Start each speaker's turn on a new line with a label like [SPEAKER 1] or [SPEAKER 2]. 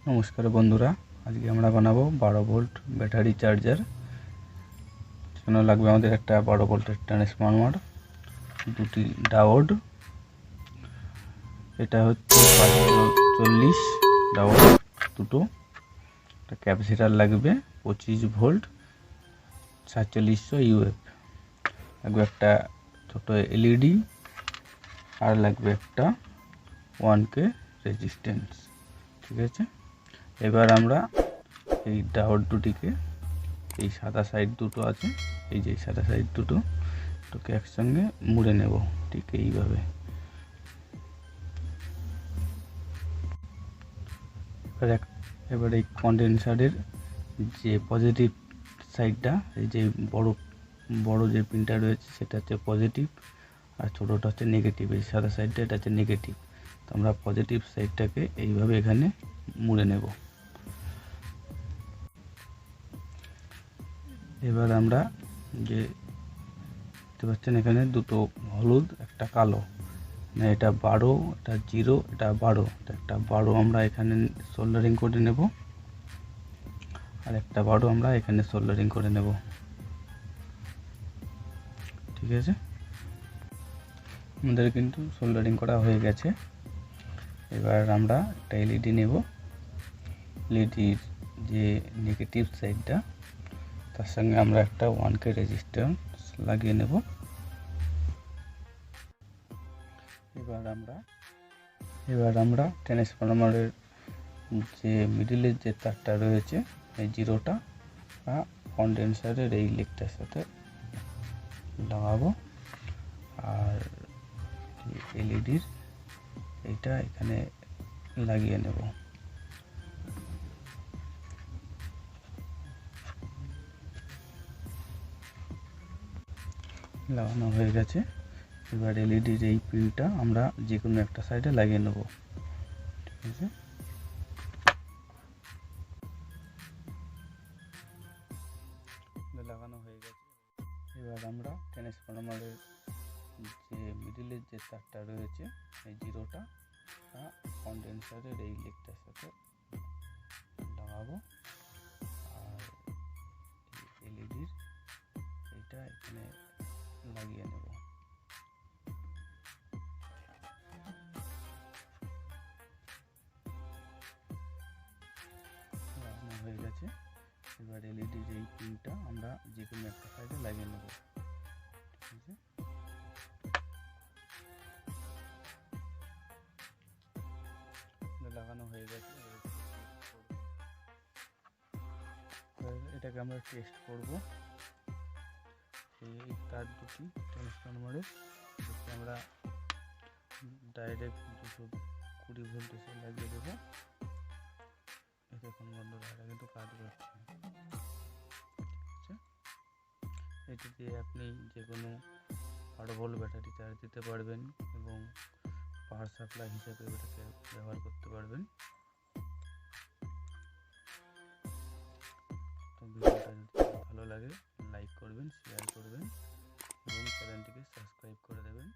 [SPEAKER 1] নমস্কার বন্ধুরা, আজকে আমরা বানাবো 12 ভোল্ট ব্যাটারি চার্জার। জন্য লাগবে আমাদের একটা 12 ভোল্টের ট্রান্সফরমার, দুটি ডায়োড, এটা হচ্ছে 540 ডায়োড দুটো, একটা ক্যাপাসিটার লাগবে 25 ভোল্ট 4700 ইউএফ, লাগবে একটা ছোট এলইডি, আর লাগবে একটা 1K রেজিস্ট্যান্স। ঠিক আছে, এবার আমরা এই ডায়োড দুটিকে, এই সাদা সাইড দুটো আছে, এই যে সাদা সাইড দুটোকে একসঙ্গে মুড়ে নেব, ঠিক এইভাবে। এবার এই কন্ডেন্সারের যে পজিটিভ সাইডটা, এই যে বড় যে পিনটা রয়েছে সেটা হচ্ছে পজিটিভ, আর ছোটোটা হচ্ছে নেগেটিভ। এই সাদা সাইডটা এটা হচ্ছে নেগেটিভ, তো আমরা পজিটিভ সাইডটাকে এইভাবে এখানে মুড়ে নেব। এবার আমরা যে দেখতে পাচ্ছেন এখানে দুটো হলুদ, একটা কালো, মানে এটা 12, এটা 0, এটা 12, একটা 12 আমরা এখানে সোল্ডারিং করে নেব, আর একটা 12 আমরা এখানে সোল্ডারিং করে নেব। ঠিক আছে, আমাদের কিন্তু সোল্ডারিং করা হয়ে গেছে। এবার আমরা একটা এলইডি নেব, এলইডির যে নেগেটিভ সাইডটা, তার সঙ্গে আমরা একটা 1K রেজিস্ট্যান্স লাগিয়ে নেব। এবার আমরা ট্রান্সফরমারের যে মিডিলের যে তারটা রয়েছে, এই 0টা কন্ডেন্সারের এই লেগটার সাথে লাগাবো, আর এলইডির এইটা এখানে লাগিয়ে নেব। লাগানো হয়ে গেছে। এবার এলইডির এই পিনটা আমরা যে কোনো একটা সাইডে লাগিয়ে নেব। ঠিক আছে, লাগানো হয়ে গেছে। এবার আমরা ট্রান্সফরমারের যে মিডিলের যে তারটা রয়েছে, এই 0টা কন্ডেন্সারের এই লেগটার সাথে লাগাবো, আর এলইডির এইটা এখানে লাগিয়ে নেব। লাগানো হয়ে গেছে। এবার এলইডির এই পিনটা আমরা যে কোনো একটা সাইডে লাগিয়ে নেব। ঠিক আছে, লাগানো হয়ে গেছে। এটাকে আমরা টেস্ট করব। এই তার দুটি ট্রান্সফরমারের আমরা ডাইরেক্ট 220 ভোল্ট এসে লাগিয়ে দেবো। দেখুন বন্ধুরা, এটা কিন্তু কাজ করছে। এটি দিয়ে আপনি যে কোনো 12 ভোল্ট ব্যাটারি চার্জ দিতে পারবেন এবং পাওয়ার সাপ্লাই হিসেবে এটাকে ব্যবহার করতে পারবেন। তো ভিডিওটা যদি ভালো লাগে লাইক করবেন, শেয়ার করবেন এবং চ্যানেলটিকে সাবস্ক্রাইব করে দেবেন।